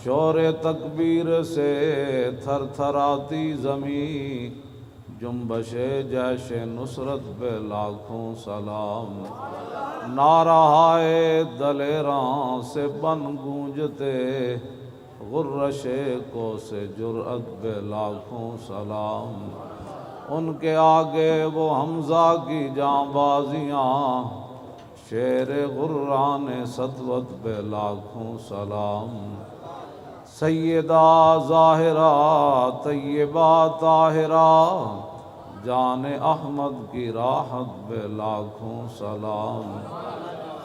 شور تکبیر سے تھر تھراتی زمین، جنبش جیش نصرت پہ لاکھوں سلام۔ نعرہائے دلیراں سے بن گونجتے، غرش کو سے جرأت پہ لاکھوں سلام۔ ان کے آگے وہ حمزہ کی جاں بازیاں، شیر غران سطوت پہ لاکھوں سلام۔ سیدہ ظاہرہ طیبہ طاہرہ، جان احمد کی راحت پہ لاکھوں سلام۔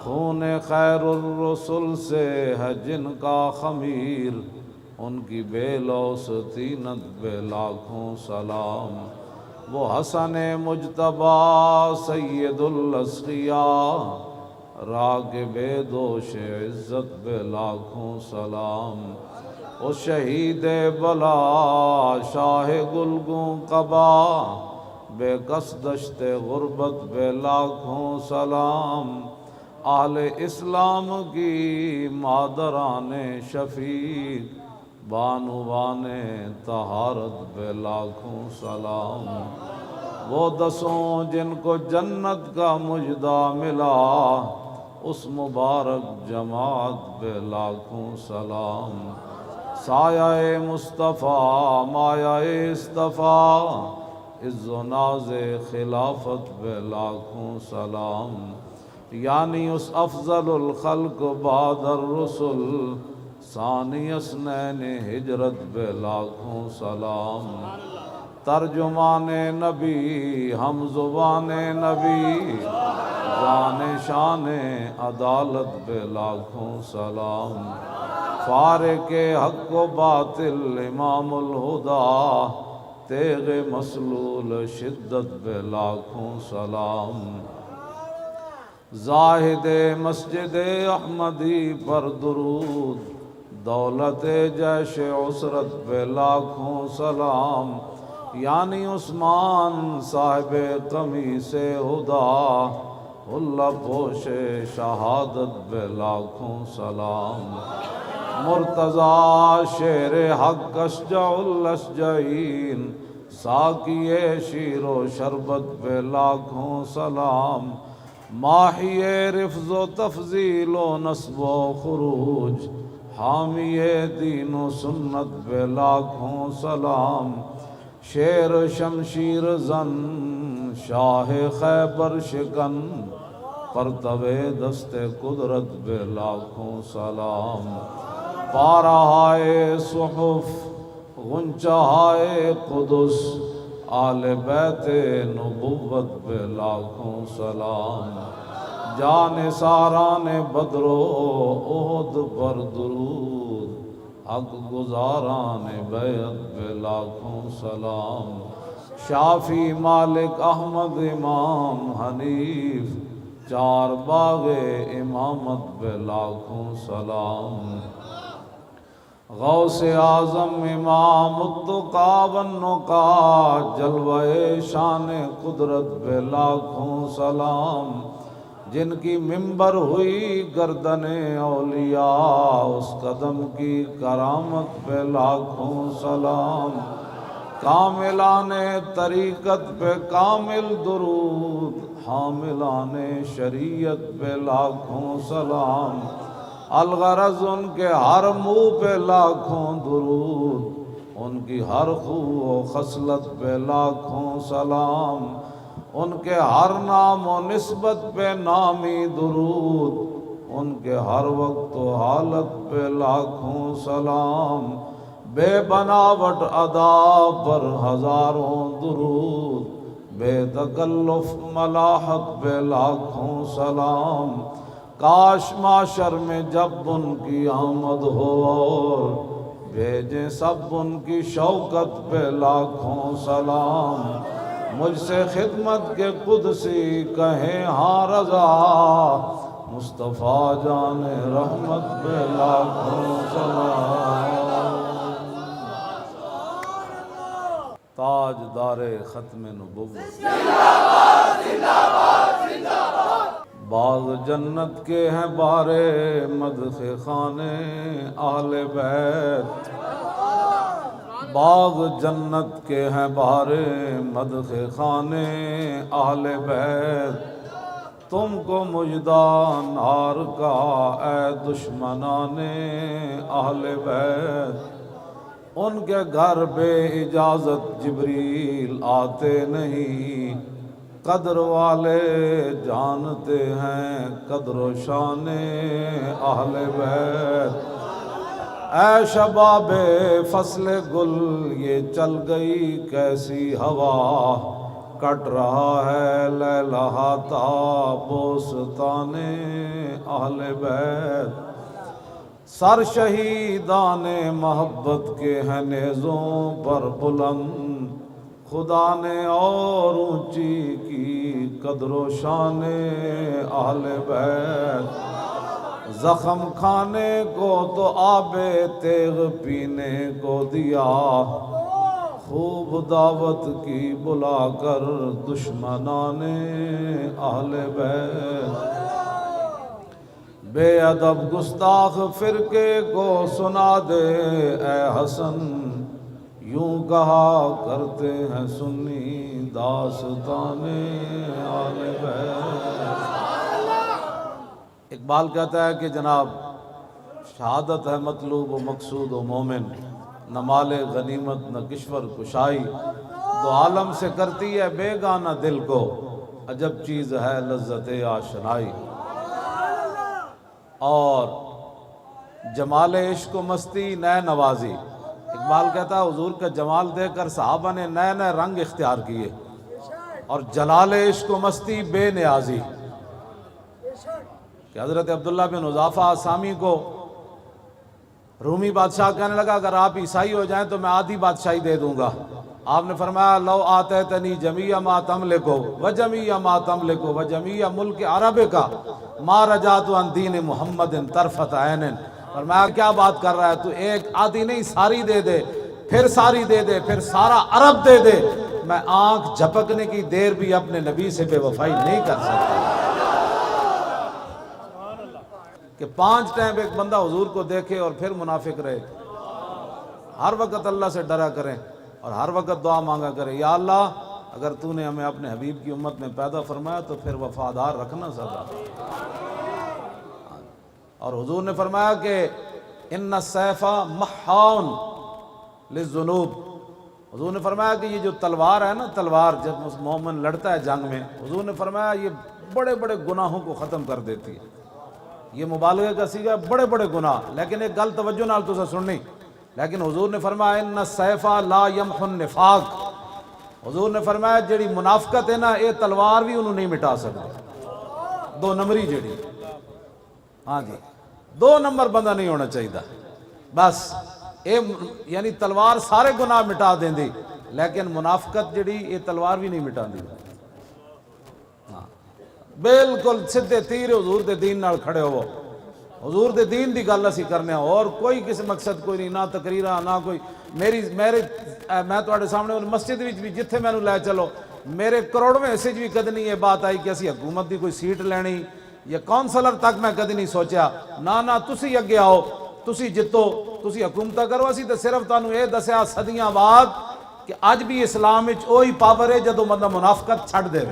خون خیر الرسل سے ہے جن کا خمیر، ان کی بے لوث طینت پہ لاکھوں سلام۔ وہ حسن مجتبیٰ سید الاسقیاء، راغب دوش عزت پہ لاکھوں سلام۔ اس شہید بلا شاہ گلگوں قبا، بے کس دشت غربت پہ لاکھوں سلام۔ اہل اسلام کی مادران شفیق، بانوان طہارت پہ لاکھوں سلام۔ وہ دسوں جن کو جنت کا مژدہ ملا، اس مبارک جماعت پہ لاکھوں سلام۔ سایہ مصطفیٰ مایہ اصطفیٰ، عز و ناز خلافت پہ لاکھوں سلام۔ یعنی اس افضل الخلق بعد الرسل، ثانی اثنین ہجرت پہ لاکھوں سلام۔ ترجمان نبی ہم زبان نبی، جان شان عدالت پہ لاکھوں سلام۔ فارق حق و باطل امام الہدیٰ، تیغ مسلول شدت پہ لاکھوں سلام۔ زاہد مسجد احمدی پر درود، دولت جیش عسرت پہ لاکھوں سلام۔ یعنی عثمان صاحب قمیص ہدیٰ، حلہ پوش شہادت پہ لاکھوں سلام۔ مرتضیٰ شیر حق اشجع الاشجعین، ساقی شیر و شربت پہ لاکھوں سلام۔ ماحی رفظ و تفضیل و نصب و خروج، حامی دین و سنت پہ لاکھوں سلام۔ شیر شمشیر زن شاہ خیبر شکن، پرتو دست قدرت پہ لاکھوں سلام۔ پارہائے صحف غنچہائے قدس، آل بیت نبوت پہ لاکھوں سلام۔ جان ساران بدر و احد پر درود، حق گزاران بیعت پہ لاکھوں سلام۔ شافی مالک احمد امام حنیف، چار باغ امامت پہ لاکھوں سلام۔ غوث اعظم امام التقیٰ والنقیٰ، جلوہ شان قدرت پہ لاکھوں سلام۔ جن کی منبر ہوئی گردن اولیاء، اس قدم کی کرامت پہ لاکھوں سلام۔ کاملان طریقت پہ کامل درود، حاملان شریعت پہ لاکھوں سلام۔ الغرض ان کے ہر منہ پہ لاکھوں درود، ان کی ہر خو و خصلت پہ لاکھوں سلام۔ ان کے ہر نام و نسبت پہ نامی درود، ان کے ہر وقت و حالت پہ لاکھوں سلام۔ بے بناوٹ ادا پر ہزاروں درود، بے تکلف ملاحت پہ لاکھوں سلام۔ کاش معاشر میں جب ان کی آمد ہو، اور بھیجیں سب ان کی شوکت پہ لاکھوں سلام۔ مجھ سے خدمت کے قدسی کہیں ہاں رضا، مصطفیٰ جان رحمت پہ لاکھوں سلام۔ تاجدار ختم نبوت، باغ جنت کے ہیں بارے مدح خانے اہل بیت، باغ جنت کے ہیں بارے مدح خانے اہل بیت، تم کو مجدہ نار کا اے دشمنان اہل بیت، ان کے گھر بے اجازت جبریل آتے نہیں، قدر والے جانتے ہیں قدر و شان اہل بیت، اے شباب فصل گل یہ چل گئی کیسی ہوا، کٹ رہا ہے لہلاتا بوستان اہل بیت، سر شہیدان محبت کے ہیں نیزوں پر بلند، خدا نے اور اونچی کی قدر و شان اہل بیت، زخم کھانے کو تو آب تیغ پینے کو دیا، خوب دعوت کی بلا کر دشمنان اہل بیت، بے ادب گستاخ فرقے کو سنا دے اے حسن، یوں کہا کرتے ہیں سنی داستان اہل بیت۔ اقبال کہتا ہے کہ جناب شہادت ہے مطلوب و مقصود و مومن، نہ مال غنیمت نہ کشور کشائی، دو عالم سے کرتی ہے بے گانہ دل کو، عجب چیز ہے لذت آشنائی، اور جمال عشق و مستی نئے نوازی۔ اقبال کہتا ہے حضور کا جمال دیکھ کر صحابہ نے نئے نئے رنگ اختیار کیے، اور جلال عشق و مستی بے نیازی، کہ حضرت عبداللہ بن حذافہ آسامی کو رومی بادشاہ کہنے لگا اگر آپ عیسائی ہو جائیں تو میں آدھی بادشاہی دے دوں گا، آپ نے فرمایا لو آتیتنی جمیع ما تملکو وجمیع ما تملکو وجمیع ملک عرب کا ما رجعت عن دین محمد طرفت عین، فرمایا کیا بات کر رہا ہے تو، ایک آدھی نہیں ساری دے دے، پھر ساری دے دے، پھر سارا عرب دے دے، میں آنکھ جھپکنے کی دیر بھی اپنے نبی سے بے وفائی نہیں کر سکتا۔ کہ 5 ٹائم ایک بندہ حضور کو دیکھے اور پھر منافق رہے، ہر وقت اللہ سے ڈرا کریں اور ہر وقت دعا مانگا کریں، یا اللہ اگر تو نے ہمیں اپنے حبیب کی امت میں پیدا فرمایا تو پھر وفادار رکھنا سدا۔ اور حضور نے فرمایا کہ ان السیف محاون للذنوب، حضور نے فرمایا کہ یہ جو تلوار ہے نا، تلوار جب مومن لڑتا ہے جنگ میں، حضور نے فرمایا یہ بڑے بڑے گناہوں کو ختم کر دیتی ہے، یہ مبالغہ کا صیغہ ہے، بڑے بڑے گناہ، لیکن ایک گل توجہ نال تو سننی، لیکن حضور نے فرمایا ان السیف لا یمحو النفاق، حضور نے فرمایا جڑی منافقت ہے نا یہ تلوار بھی انہوں نہیں مٹا سکتی، 2 نمبری جڑی، ہاں جی 2 نمبر بندہ نہیں ہونا چاہیے، بس یعنی تلوار سارے گناہ مٹا دیں دی، لیکن منافقت جڑی یہ تلوار بھی نہیں مٹا دی، بالکل سدھے تیر حضور دے دین نال کھڑے ہو، حضور دے دین دی گل اسی کرنے ہو، اور کوئی کسی مقصد کوئی نہیں، نہ تقریرہ نہ کوئی میں تواڈے سامنے مسجد وچ بھی جتھے مینوں لے چلو، میرے کروڑویں حصے بھی کدی نہیں یہ بات آئی کہ اسی حکومت دی کوئی سیٹ لینی یا کونسلر تک میں کدی نہیں سوچیا، نہ تسی اگے آؤ، تسی جتو، تسی حکومت کرو، اسی تے صرف تانوں یہ دسیا صدیاں بعد کہ اج بھی اسلام وچ وہی پاور ہے جدوں بندہ منافقت چھڈ دے،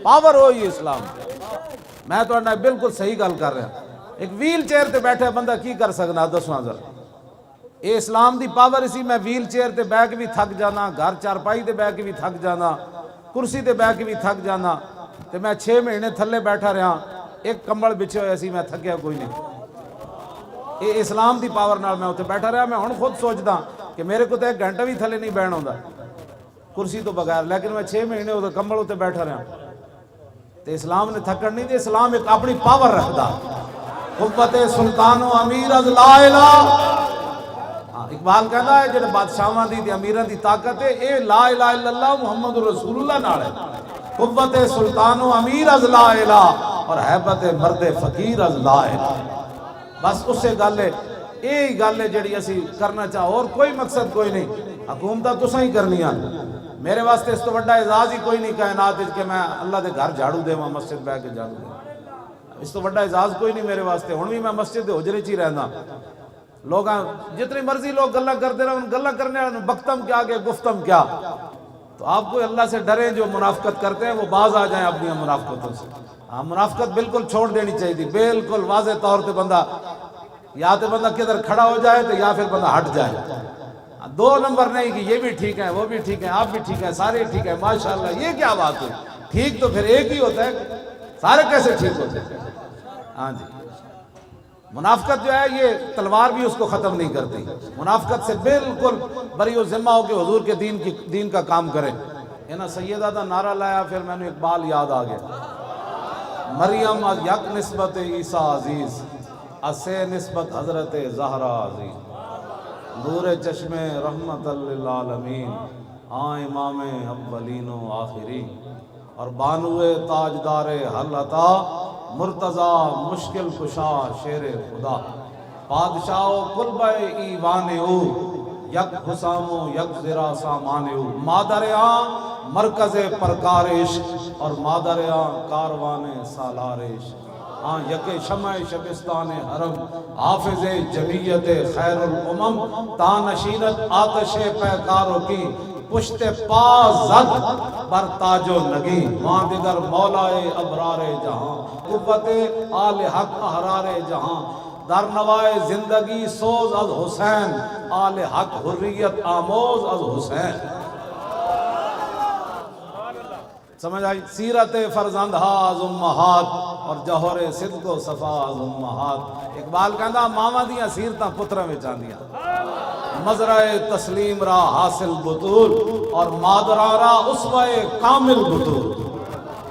پاور ہوئی اسلام، میں تو بالکل صحیح گل کر رہا، ایک ویل چیئر تے بیٹھے بندہ کی کر سکنا دسواں ذرا، اے اسلام دی پاور اسی، میں ویل چیئر تے بیٹھ کے بھی تھک جانا، گھر چارپائی تے بیٹھ کے بھی تھک جانا، کرسی تے بیٹھ کے بھی تھک جانا، تے میں 6 مہینے تھلے بیٹھا رہا، ایک کمبل بچھے ہوئے سی، میں تھکیا کوئی نہیں، اے اسلام دی پاور نال میں اتنے بیٹھا رہا، میں ہن خود سوچدا کہ میرے کو تو 1 گھنٹہ بھی تھلے نہیں بیٹھنا ہوندا کرسی تو بغیر، لیکن میں 6 مہینے اتنے کمبل اتنے بیٹھا رہا، تے اسلام نے تھکن نہیں دے، اسلام ایک اپنی پاور رکھدا، قوت سلطان و امیر از لا الہ، اقبال کہتا ہے جڑے بادشاہاں دی امیراں دی طاقت ہے اے لا الہ الا اللہ محمد رسول اللہ نال ہے، قوت سلطان و امیر از لا الہ اور ہیبت مرد فقیر از لا الہ، بس اس سے گل ہے، یہی گل ہے جڑی اسی کرنا چاہو، اور کوئی مقصد کوئی نہیں، حکومتہ تساں ہی کرنیاں، میرے واسطے اس تو بڑا اعزاز ہی کوئی نہیں کائنات کہ میں اللہ دے گھر جھاڑو دے مسجد بہ کے جھاڑو دے، اس تو بڑا اعزاز کوئی نہیں میرے واسطے۔ ہن بھی میں مسجد دے حجرے چ ہی رہنا، لوگ جتنی مرضی لوگ گلا کرتے رہے، ان گلا کرنے والوں بختم کیا کہ گفتم کیا۔ تو آپ کو اللہ سے ڈریں، جو منافقت کرتے ہیں وہ باز آ جائیں اپنی منافقتوں سے۔ ہاں منافقت بالکل چھوڑ دینی چاہیے تھی، بالکل واضح طور پہ بندہ یا تو بندہ کدھر کھڑا ہو جائے تو یا پھر بندہ ہٹ جائے، دو نمبر نہیں کہ یہ بھی ٹھیک ہے وہ بھی ٹھیک ہے آپ بھی ٹھیک ہے سارے ٹھیک ہے ماشاءاللہ، یہ کیا بات ہے؟ ٹھیک تو پھر ایک ہی ہوتا ہے، سارے کیسے ٹھیک ہوتے ہیں؟ ہاں جی، منافقت جو ہے یہ تلوار بھی اس کو ختم نہیں کرتی، منافقت سے بالکل بری و ذمہ ہو کے حضور کے دین کا کام کرے۔ یہ نا سیدہ دا نعرہ لایا، پھر میں نے اقبال یاد آ گیا، مریم از یک نسبت عیسیٰ عزیز، اسے نسبت حضرت زہرا عزیز، نور چشم رحمت للعالمین، امام اولین و آخرین، اور بانوے تاجدار حل عطا، مرتضی مشکل کشا شیر خدا، بادشاہ و قلبہ ایوان او، یک حسام و یک زرا سامان او، مادر مرکز پرکار عشق اور مادر کاروان سالار عشق، یک شمع شبستان حرم، حافظ جمیت خیر الامم، تانشینت آتش پیکاروں کی، پشت پا زد بر تاج و نگی، وہاں دیگر مولائے ابرار جہاں، قوت آل حق احرار جہاں، در نوائے زندگی سوز از حسین، آل حق حریت آموز از حسین۔ سمجھ آئی؟ سیرت فرزندہ از امہات اور جوہر صدق و صفا از امہات۔ اقبال کہندا ماما دیاں سیرتاں پتراں وچ آندیاں، مزرع تسلیم را حاصل بطول اور مادراں را اسوہ کامل بطول،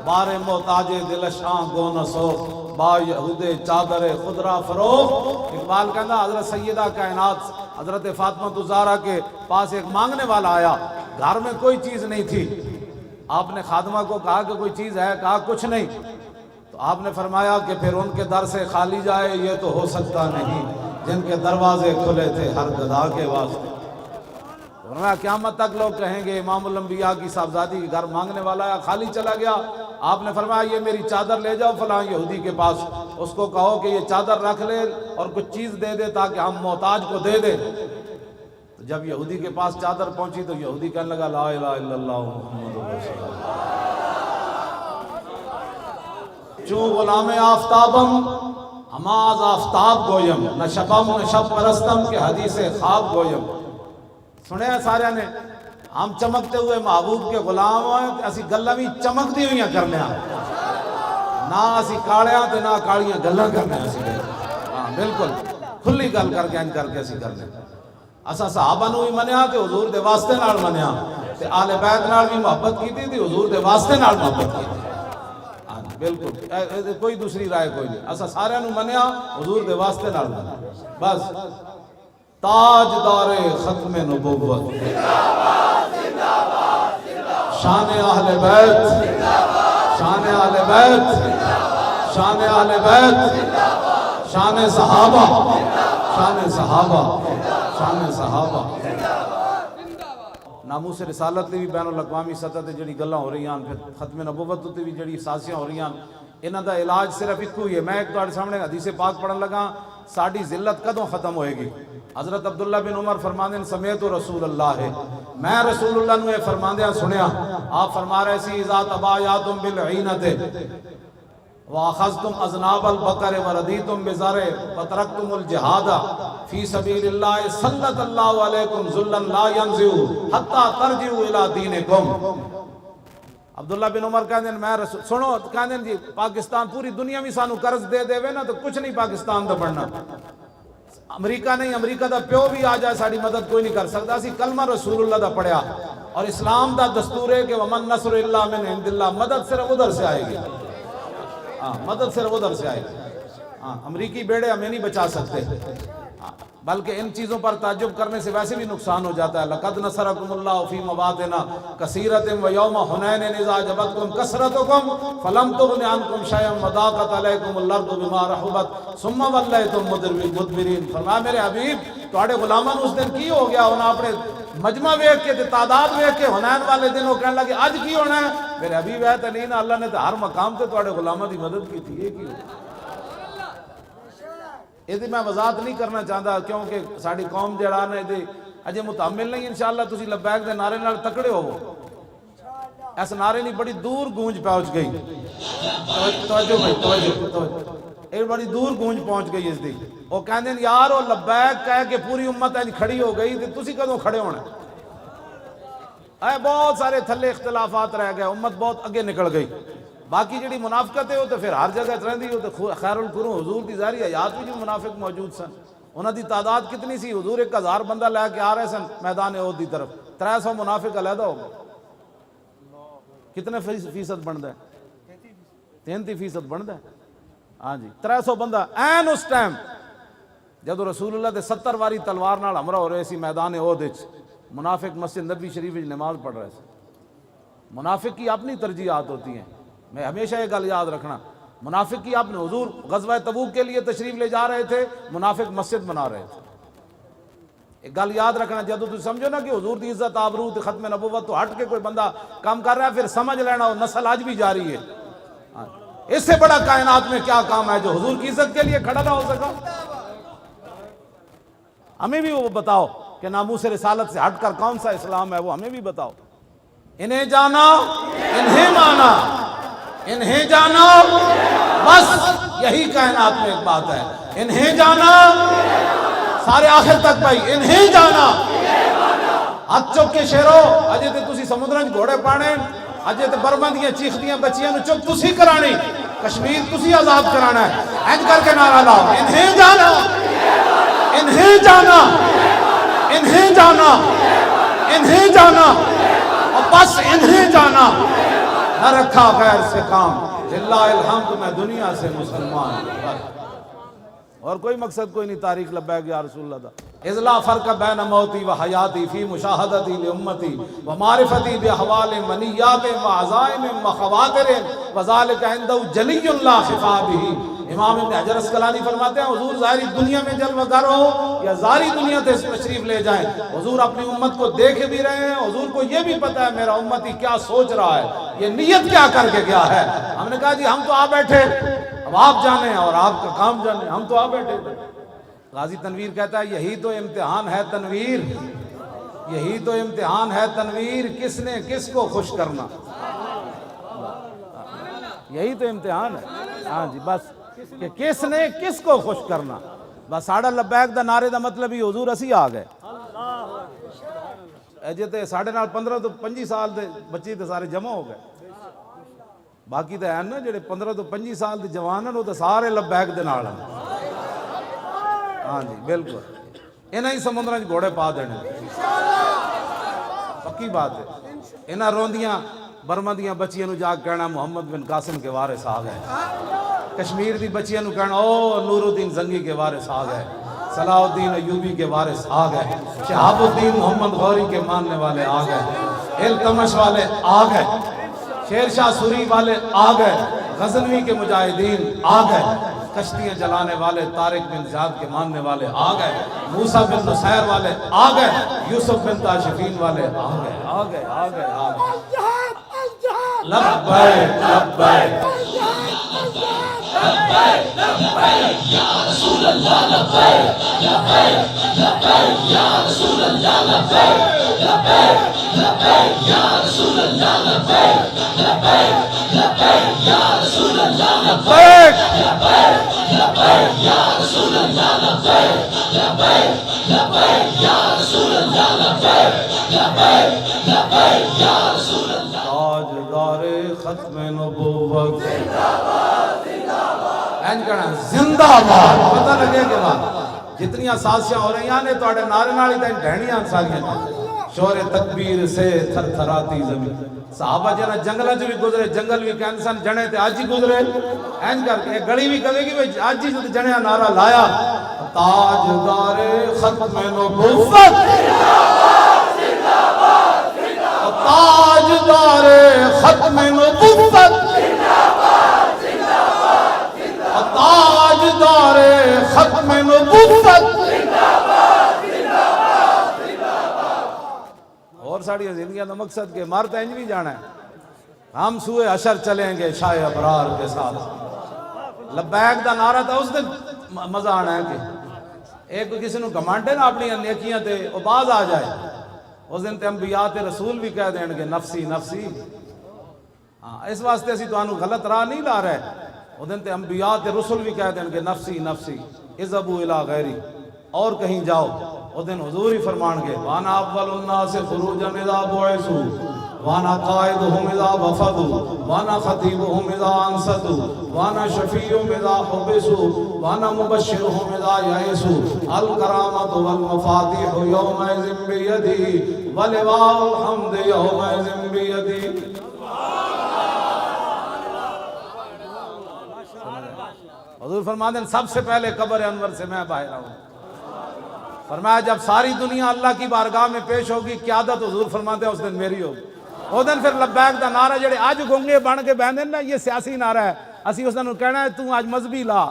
بار محتاج دلشاں گو نسو با یہود چادر خود را فروغ۔ اقبال کہندا حضرت سیدہ کائنات حضرت فاطمہ الزہرا کے پاس ایک مانگنے والا آیا، گھر میں کوئی چیز نہیں تھی، آپ نے خادمہ کو کہا کہ کوئی چیز ہے؟ کہا کچھ نہیں، تو آپ نے فرمایا کہ پھر ان کے در سے خالی جائے یہ تو ہو سکتا نہیں، جن کے دروازے کھلے تھے ہر گدھا کے واسطے۔ فرمایا قیامت تک لوگ کہیں گے امام الانبیاء کی صاحبزادی کے گھر مانگنے والا ہے خالی چلا گیا۔ آپ نے فرمایا یہ میری چادر لے جاؤ فلاں یہودی کے پاس، اس کو کہو کہ یہ چادر رکھ لے اور کچھ چیز دے دے تاکہ ہم محتاج کو دے دیں۔ جب یہودی کے پاس چادر پہنچی تو یہودی کہنے لگا لا الہ الا اللہ محمد رسول اللہ، چون غلام آفتابم ہماز آفتاب گویم، نہ شبم نہ شب پرستم کے حدیث خواب گویم۔ سنے ہیں سارے نے، ہم چمکتے ہوئے محبوب کے غلام ہیں، اسی گلہ بھی چمک دی ہوئیاں کرنے ہیں، نہ اسی کاڑیاں تے نہ کاڑیاں گلہ کرنے ہیں، بالکل کھلی گل کر کے انج کر کے اسی کرنے ہیں۔ اسا صحابہ نو بھی منیا تے حضور دے واسطے نال منیا، تے آل بیت نال بھی محبت کی تھی حضور دے واسطے نال محبت کی تھی، بالکل کوئی دوسری رائے کوئی نہیں، اسا سارے نو منیا حضور دے واسطے نال منیا بس۔ تاجدار ختم نبوت، شان اہل بیت، شان اہل بیت، شان اہل بیت، شان صحابہ، شان صحابہ، شان صحابہ۔ ناموس رسالت تے بھی بین الاقوامی سطح تے جڑی گلاں ہو رہی ہیں، پھر ختم نبوت تے بھی جڑی سازیاں ہو رہی ہیں، انہاں دا علاج صرف ایکو ہی ہے۔ میں ایک تہاڈے سامنے حدیث پاک پڑھن لگا، ساڈی ذلت کدوں ختم ہوئے گی؟ حضرت عبداللہ بن عمر فرماندے ہیں سمیت رسول اللہ ہے، میں رسول اللہ نے فرماندیاں سنیا، آپ فرما رہے سی اذا تبایعتم بالعینۃ وَأَخَذْتُمْ أَذْنَابَ الْبَقَرِ وَرَضِيتُمْ بِزَرْعِ وَتَرَكْتُمُ الْجِهَادَ فِي سَبِيلِ اللَّهِ سَلَّطَ اللَّهُ عَلَيْكُمْ ذُلًّا لَا يَنزِعُ حَتَّى تَرْجِعُوا إِلَىٰ دِينِكُمْ۔ عبداللہ بن عمر کہتے ہیں میں رسول سنو، کہتے ہیں جی پاکستان پوری دنیا میں سانو قرض دے دے نا تو کچھ نہیں پاکستان دا بڑھنا، امریکہ نہیں، امریکہ دا پیو بھی آ جائے ساری مدد کوئی نہیں کر سکتا، اسی کلمہ رسول اللہ دا پڑھیا، اور اسلام دا دستور ہے کہ وَمَن نَصْرُ إِلَّا مِنْ عِنْدِ اللَّهِ، مدد صرف ادھر سے آئے گی، مدد صرف ادھر سے آئے گی، امریکی بیڑے ہمیں نہیں بچا سکتے، بلکہ ان چیزوں پر تعجب کرنے سے ویسے بھی نقصان ہو جاتا ہے۔ لَقَدْ نَصَرَكُمُ اللَّهُ فِي مَوَاطِنَ كَثِيرَةٍ وَيَوْمَ حُنَيْنٍ إِذْ أَعْجَبَتْكُمْ كَثْرَتُكُمْ فَلَمْ تُغْنِ عَنْكُمْ شَيْئًا وَضَاقَتْ عَلَيْكُمُ الْأَرْضُ بِمَا رَحُبَتْ ثُمَّ وَلَّيْتُمْ مُدْبِرِينَ۔ فرمایا میرے حبیب تواڈے غلاماں نوں اس دن کی ہو گیا، انہاں اپنے مجمع ویکھ کے تے تعداد ویکھ کے حنین والے دن وہ کہنے لگے اج کی ہونا ہے؟ میرے حبیب ہے تنین اللہ نے تو ہر مقام تے تواڈے غلاماں دی مدد کی تھی، یہ کی یہ میں وضاحت نہیں کرنا چاہتا کیونکہ ساری قوم جڑا نا یہ اجے متحمل نہیں، انشاءاللہ تسی لبیک دے نعرے نال تکڑے ہوو، اس نعرے نہیں بڑی دور گونج پہنچ گئی، توجہ بھائی توجہ، ایک بڑی دور گونج پہنچ گئی اس دی، وہ کہندے ہیں یار وہ لبیک کہہ کہ پوری امت انج کھڑی ہو گئی تے تسی کدوں کھڑے ہونا؟ اے بہت سارے تھلے اختلافات رہ گئے، امت بہت اگے نکل گئی، باقی جڑی منافقت ہے وہ تو پھر ہر جگہ رہندی، وہ تو خیر القرون حضور دی ظاہری حیات میں جو منافق موجود سن، انہاں دی تعداد کتنی سی؟ حضور 1000 بندہ لے کے آ رہے سن میدان احد دی طرف، 300 منافق علیحدہ ہو گئے، کتنے فیصد بنتا ہے؟ 33% بنتا ہے، ہاں جی 300 بندہ این اس ٹائم جب رسول اللہ دے 70 واری تلوار نال ہمراہ ہو رہے سی میدان احد وچ، منافق مسجد نبی شریف وچ نماز پڑھ رہے تھے۔ منافق کی اپنی ترجیحات ہوتی ہیں، میں ہمیشہ یہ گل یاد رکھنا، منافق کی اپنے حضور غزوہ تبوک کے لیے تشریف لے جا رہے تھے، منافق مسجد بنا رہے تھے۔ ایک گل یاد رکھنا، جب تم سمجھو نا کہ حضور دی عزت آبرو تے ختم نبوت تو ہٹ کے کوئی بندہ کام کر رہا ہے، پھر سمجھ لینا وہ نسل آج بھی جاری ہے۔ اس سے بڑا کائنات میں کیا کام ہے جو حضور کی عزت کے لیے کھڑا نہ ہو سکا؟ ہمیں بھی وہ بتاؤ کہ ناموس رسالت سے ہٹ کر کون سا اسلام ہے، وہ ہمیں بھی بتاؤ۔ انہیں جانا، انہیں مانا، انہیں جانا، بس یہی کائنات میں ایک بات ہے، انہیں جانا، سارے آخر تک بھائی انہیں جانا۔ ہاتھ چک کے شیرو، اجے تے تسی سمندرن گھوڑے پانے، اجے تے برما دیاں چیخ دیاں بچیاں نو چک تسی کرانی، کشمیر تسی آزاد کرانا ہے، اینج کر کے نعرہ لاؤ، انہیں جانا، انہیں جانا، انہیں جانا، انہیں جانا، اور بس انہیں جانا، نہ رکھا غیر سے کام، للہ الحمد میں دنیا سے مسلمان ہوں، اور کوئی مقصد کوئی نہیں تاریخ لبیک یا رسول اللہ دا۔ اذ لا فرق بین موتی و حیاتی فی مشاہدتی لامتی و معرفتی باحوال منیات و عزائم و خواتر وذالک عندہ جلی لا خفا بہ۔ امام ابن حجر اسقلانی فرماتے ہیں حضور ظاہری دنیا میں جلوہ گر ہو یا ظاہری دنیا سے تشریف لے جائیں، حضور اپنی امت کو دیکھ بھی رہے ہیں، حضور کو یہ بھی پتہ ہے میرا امتی کیا سوچ رہا ہے، یہ نیت کیا کر کے گیا ہے۔ ہم نے کہا جی ہم تو آ بیٹھے، اب آپ جانیں اور آپ کا کام جانیں، ہم تو آ بیٹھے۔ غازی تنویر کہتا ہے یہی تو امتحان ہے تنویر، یہی تو امتحان ہے تنویر، کس نے کس کو خوش کرنا، یہی تو امتحان ہے، ہاں جی بس کہ کس نے کس کو خوش کرنا۔ بس ساڑھا لبیک دا نعرے دا مطلب ہی حضور اسی آ گئے، ایجے تے ساڑھے نال 15 تو 25 سال دے بچی تے سارے جمع ہو گئے، باقی تے ہیں نا جڑے 15 تو 25 سال دے جوان ہیں وہ تے سارے لبیک دے نال ہیں، ہاں جی بالکل، انہاں ہی سمندراں وچ گھوڑے پا دینے، پکی بات ہے۔ انہاں روندیاں برما دیاں بچیاں نو جا کے کہنا محمد بن قاسم کے وارث آ گئے، کشمیر دی بچیاں نو کہنا او نور الدین زنگی کے وارث آ گئے، صلاح الدین ایوبی کے وارث آ گئے، شہاب الدین محمد غوری کے ماننے والے آ گئے، التمش والے آ گئے، شیر شاہ سوری والے آ گئے، غزنوی کے مجاہدین آ گئے، کشتیاں جلانے والے طارق بن زیاد کے ماننے والے آ گئے، موسیٰ بن نصیر والے آ گئے، یوسف بن تاشفین والے آ گئے، آ گئے، آ گئے، آ گئے، لبیک لبیک لبیک لبیک یا رسول اللہ، لبیک لبیک لبیک یا رسول اللہ، لبیک لبیک لبیک یا رسول اللہ، لبیک لبیک لبیک یا رسول اللہ، لبیک لبیک لبیک یا رسول اللہ، لبیک لبیک لبیک یا رسول اللہ، لبیک لبیک لبیک یا رسول اللہ۔ تاجدار ختم نبوت زندہ باد، زندہ باد، اینج کہنا زندہ باد، پتہ لگے کہ بات جتنی سازشاں ہو رہی ہیں نے تو اڑے نعرے نالی تین ڈھینیاں ساریاں، شور تکبیر سے تھر تھراتی زمین، صحابہ جنہ جنگلہ جو بھی گزرے، جنگل بھی کہ انسان جنے تھے آج ہی گزرے، اینج کر کے گڑی بھی کہے گی آج ہی جنے نعرہ لایا، تاجدار ختم نبوت تاجدار ختم نبوت، تاجدار ختم نبوت، کہنا مقصد کہ مار تو انج بھی جانا ہے، ہم سوئے حشر چلیں گے شاہ ابرار کے ساتھ۔ لبیک دا نعرہ تھا اس دن مزہ آنا ہے کہ ایک کسی نو گھمانڈے نا اپنی نیکیاں تے وہ باز آ جائے، اس دن تے انبیاء تے رسول بھی کہہ دیں گے نفسی نفسی۔ ہاں اس واسطے اسی تو غلط راہ نہیں لا رہے، اس دن تے انبیاء تے رسول بھی کہہ دیں گے نفسی نفسی اذهبوا الی غیری، اور کہیں جاؤ۔ اس دن حضور ہی فرمان گے وانا اول الناس خروجا اذا بعثوا وانا قائدهم اذا وفدوا وانا خطیبهم اذا انصتوا وانا شفیعهم اذا حبسوا وانا مبشرهم اذا یئسوا الکرامۃ والمفاتیح یومئذ بیدی ولواء الحمد یومئذ بیدی۔ حضور فرماتے ہیں سب سے پہلے قبر انور سے میں باہر آؤں۔ فرمایا جب ساری دنیا اللہ کی بارگاہ میں پیش ہوگی قیادت حضور فرماتے ہیں اس دن میری ہوگی۔ اس دن پھر لبیک دا نعرہ جڑے آج گونگے بن کے بہن نا یہ سیاسی نعرہ ہے، اسی اس دن کہنا ہے تو آج مذہبی لا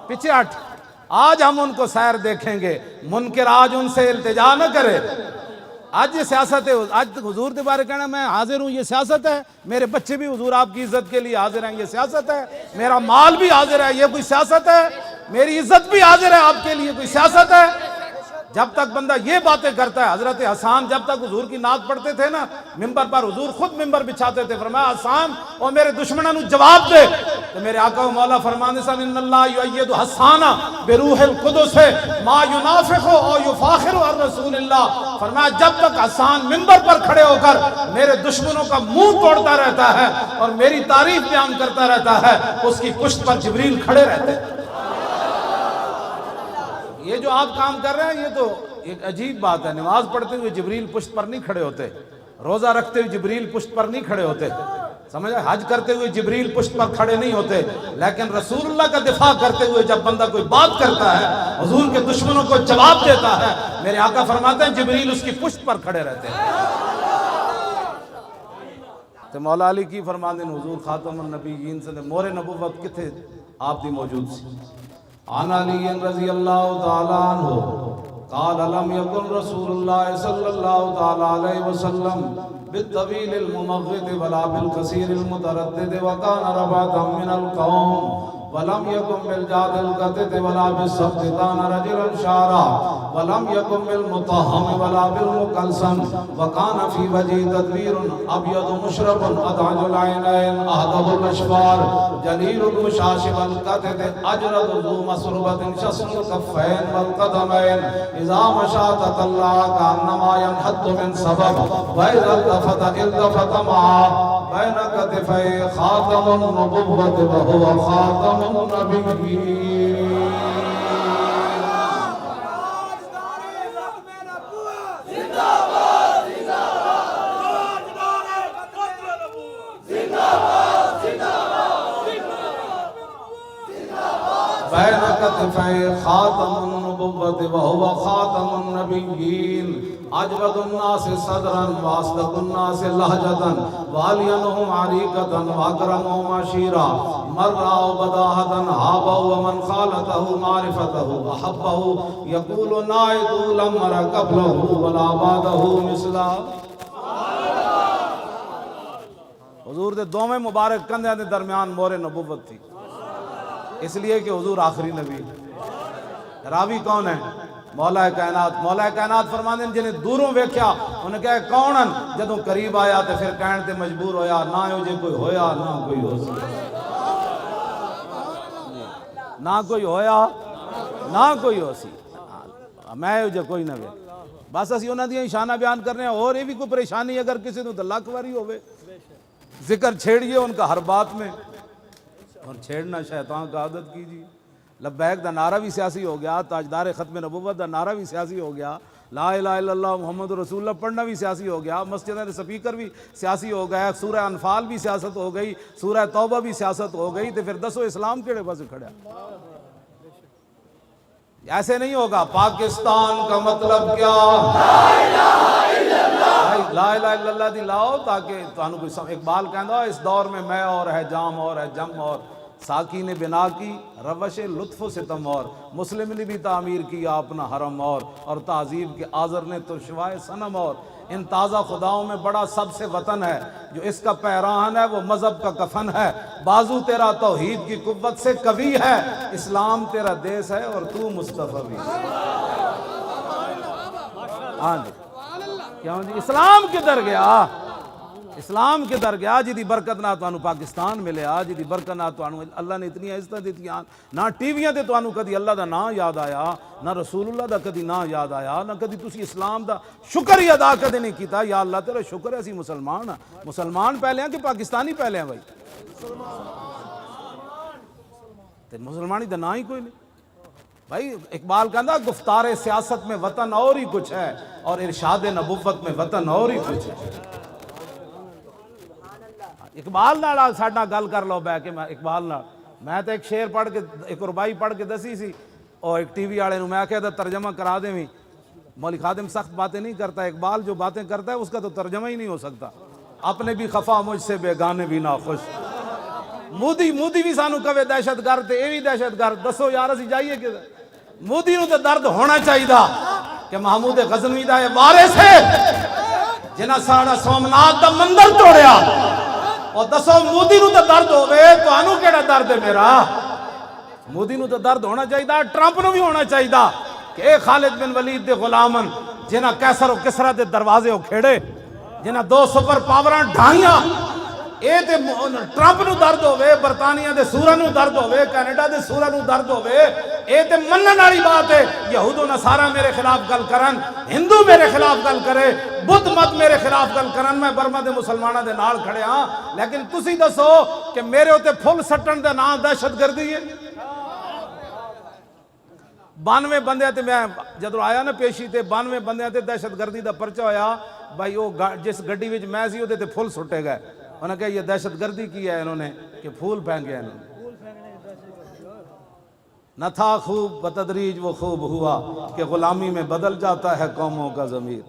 پیچھے ہٹ، آج ہم ان کو سیر دیکھیں گے، منکر آج ان سے التجا نہ کرے۔ آج یہ سیاست ہے، آج حضور کے بارے کہنا میں حاضر ہوں یہ سیاست ہے، میرے بچے بھی حضور آپ کی عزت کے لیے حاضر ہیں یہ سیاست ہے، میرا مال بھی حاضر ہے یہ کوئی سیاست ہے، میری عزت بھی حاضر ہے آپ کے لیے کوئی سیاست ہے؟ جب تک بندہ یہ باتیں کرتا ہے، حضرت حسان جب تک حضور کی نعت پڑھتے تھے نا ممبر پر، حضور خود ممبر بچھاتے تھے، فرمایا حسان اور میرے دشمنوں نے جواب دے، تو میرے آقا و مولا فرمانے سے ان اللہ یؤید حسان بروح القدس ما ینافق او یفاخر عن رسول اللہ۔ فرمایا جب تک حسان ممبر پر کھڑے ہو کر میرے دشمنوں کا منہ توڑتا رہتا ہے اور میری تعریف بیان کرتا رہتا ہے، اس کی پشت پر جبریل کھڑے رہتے ہیں۔ یہ جو آپ کام کر رہے ہیں یہ تو ایک عجیب بات ہے، نماز پڑھتے ہوئے جبریل پشت پر نہیں کھڑے ہوتے، روزہ رکھتے ہوئے جبریل پشت پر نہیں کھڑے ہوتے، سمجھا، حج کرتے ہوئے جبریل پشت پر کھڑے نہیں ہوتے، لیکن رسول اللہ کا دفاع کرتے ہوئے جب بندہ کوئی بات کرتا ہے، حضور کے دشمنوں کو جواب دیتا ہے، میرے آقا فرماتے ہیں جبریل اس کی پشت پر کھڑے رہتے ہیں۔ تو مولا علی کی فرماتے ہیں حضور خاتم النبیین سے مور نبوت کتھے آپ دی موجود سی۔ عن علی رضی اللہ تعالی عنہ قال لم يكن رسول اللہ صلی اللہ تعالی علیہ وسلم بالطویل الممغد ولا بالقصیر المتردد وكان ربعة من القوم ولم يكن بالجاد القتت ولا بالسبت كان رجلا شعرا ولم يكن بالمطهم ولا بالمقلسم وكان في وجهه تدبير ابيض مشرب ادعج العينين اهدب الاشفار جليل المشاشب القتت اجرد ذو مسربة شسن الكفين والقدمين اذا مشى تطلع كانما ينحط من سبب واذا التفت معه بين كتفي خاتم النبوة وهو خاتم النبيين۔ بين كتفي خاتم النبوة وهو خاتم النبيين اجود الناس صدرا واصدق الناس لهجة والينهم عريقة واكرمهم عشيرا مرا بداهة هابه ومن خالته معرفته احبه يقول نائد لم مر قبله ولا بعده مثلا۔ حضور دے دوویں مبارک کندھیاں دے درمیان مور نبوت تھی، اس لیے کہ حضور آخری نبی۔ راوی کون ہے؟ مولا کائنات۔ مولا کائنات فرماندے ہیں جنہیں دوروں ویکھیا انہیں کہا کونن، جدوں قریب آیا تے پھر کہن تے مجبور ہویا نہ ہو جے کوئی ہویا نہ کوئی ہو سی، نہ کوئی ہویا نہ کوئی ہو سی، میں ہو جے کوئی نہ وے۔ بس اسی انہاں دی شانہ بیان کر رہے ہیں، اور یہ بھی کوئی پریشانی اگر کسی نو لاکھ واری ہوئے ذکر چھیڑیے ان کا ہر بات میں، اور چھیڑنا شیطان کا عادت کیجیے۔ لبیک دا نعرہ بھی سیاسی ہو گیا، تاجدار ختم نبوت دا نعرہ بھی سیاسی ہو گیا، لا الہ الا اللہ محمد رسول اللہ پڑھنا بھی سیاسی ہو گیا، مسجد کے سپیکر بھی سیاسی ہو گیا، سورہ انفال بھی سیاست ہو گئی، سورہ توبہ بھی سیاست ہو گئی، تو پھر دسو اسلام کیڑے پاس کھڑا؟ ایسے نہیں ہوگا۔ پاکستان کا مطلب کیا؟ لا الہ الا اللہ دی لاؤ، تاکہ تانوں کوئی اقبال کہندا اس دور میں میں اور ہے جام اور ہے جم اور ساکی نے بنا کی روش لطف و ستم اور، مسلم نے بھی تعمیر کیا اپنا حرم اور تعظیم کے آذر نے ترشوائے صنم اور، ان تازہ خداؤں میں بڑا سب سے وطن ہے، جو اس کا پیراہن ہے وہ مذہب کا کفن ہے، بازو تیرا توحید کی قوت سے قوی ہے، اسلام تیرا دیس ہے اور تو مصطفی بھی۔ ہاں جی کیوں جی، اسلام کدھر گیا؟ اسلام کدھر گیا؟ جی دی برکت نہ تانوں پاکستان ملے، جی دی برکت نہ تانوں اللہ نے اتنی عزت دیتی، نہ ٹی ویاں تے تانوں کدی اللہ دا نام یاد آیا، نہ رسول اللہ دا کدی نام یاد آیا، نہ کدی تسی اسلام دا شکر ہی ادا کدی نہیں کیتا۔ یا اللہ تیرا شکر ہے اسی مسلمان ہاں، مسلمان پہلے ہیں کہ پاکستانی پہلے ہیں بھائی؟ تے مسلمانی دا نام ہی کوئی نہیں بھائی۔ اقبال کہندا گفتار سیاست میں وطن اور ہی کچھ ہے اور ارشاد نبوت میں وطن اور ہی کچھ ہے۔ اقبال نال ساڈا گل کر لو بہ کے، میں اقبال نال میں تو ایک شعر پڑھ کے ایک ربائی پڑھ کے دسی سی، اور ایک ٹی وی والے میں آخیا تھا ترجمہ کرا دیں بھی، مولوی خادم سخت باتیں نہیں کرتا، اقبال جو باتیں کرتا ہے اس کا تو ترجمہ ہی نہیں ہو سکتا۔ اپنے بھی خفا مجھ سے بیگانے بھی ناخوش، مودی بھی سانو کہے دہشت گرد تے اے بھی دہشت گرد، دسو یار اسی جائیے کہ مودی نو تے درد ہونا چاہیے کہ محمود غزنوی دا یہ وارث ہے جنہاں ساڑا سومنات دا مندر توڑیا، اور دسو مودی نو تے درد ہوئے تو آنو کیڑا درد ہے میرا؟ مودی نو تے درد ہونا چاہیے، ٹرمپ نو بھی ہونا چاہیے کہ اے خالد بن ولید دے غلامن جنہاں کیسر و کسرا دے دروازے ہو کھیڑے، جنہاں 2 سپر پاوراں ڈھائیاں، اے تے ٹرمپ نو درد ہوئے، برطانیہ دے سورا نو درد ہوئے، کینیڈا دے سورا نو درد ہوئے، اے تے منن والی بات ہے۔ یہود و نصارہ میرے خلاف گل کرن، ہندو میرے خلاف گل کرے، بدھ مت میرے خلاف گل کرن، میں برما دے مسلمانہ دے نال کھڑے ہاں، لیکن تسی دسو کہ میرے ہوتے پھل سٹن دے نام دہشت گردی ہے۔ 92 بندے تے میں جدو آیا نا پیشی تے 92 بندے تے دہشت گردی دا پرچہ ہویا، بھائی وہ جس گڈی وچ میں سی تے پھول سٹے گئے، انہوں نے کہا یہ دہشت گردی کی ہے انہوں نے کہ پھول پھینکے انہوں نے۔ نہ تھا خوب بتدریج وہ خوب ہوا کہ غلامی میں بدل جاتا ہے قوموں کا ضمیر،